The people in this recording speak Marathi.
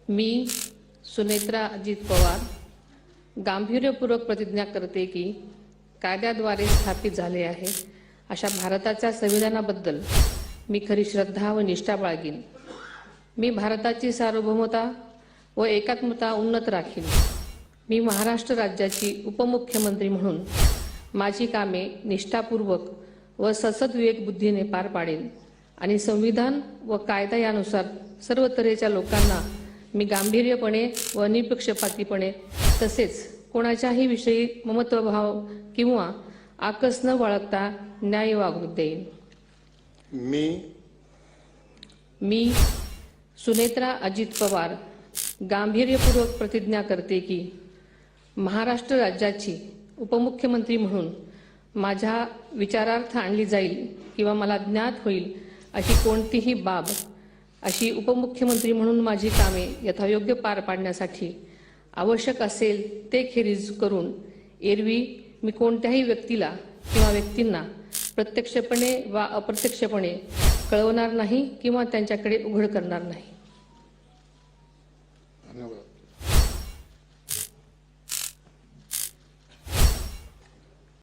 मी सुनेत्रा अजित पवार गांभीर्यपूर्वक प्रतिज्ञा करते की कायद्याद्वारे स्थापित झाले आहे अशा भारताच्या संविधानाबद्दल मी खरी श्रद्धा व निष्ठा बाळगीन। मी भारताची सार्वभौमता व एकात्मता उन्नत राखीन। मी महाराष्ट्र राज्याची उपमुख्यमंत्री म्हणून माझी कामे निष्ठापूर्वक व सद्विवेक बुद्धीने पार पाडेन आणि संविधान व कायदा यानुसार सर्व तऱ्हेच्या लोकांना मी गांभीर्यपणे व निपक्षपातीपणे तसेच कोणाच्याही विषयी ममत्वभाव किंवा आकस न बाळगता न्याय वागणूक देईन। मी सुनेत्रा अजित पवार गांभीर्यपूर्वक प्रतिज्ञा करते की महाराष्ट्र राज्याची उपमुख्यमंत्री म्हणून माझ्या विचारार्थ आणली जाईल किंवा मला ज्ञात होईल अशी कोणतीही बाब अशी उपमुख्यमंत्री म्हणून माझी कामे यथायोग्य पार पाडण्यासाठी आवश्यक असेल ते खेरीज करून एरवी मी कोणत्याही व्यक्तीला किंवा व्यक्तींना प्रत्यक्षपणे वा अप्रत्यक्षपणे कळवणार नाही किंवा त्यांच्याकडे उघड करणार नाही।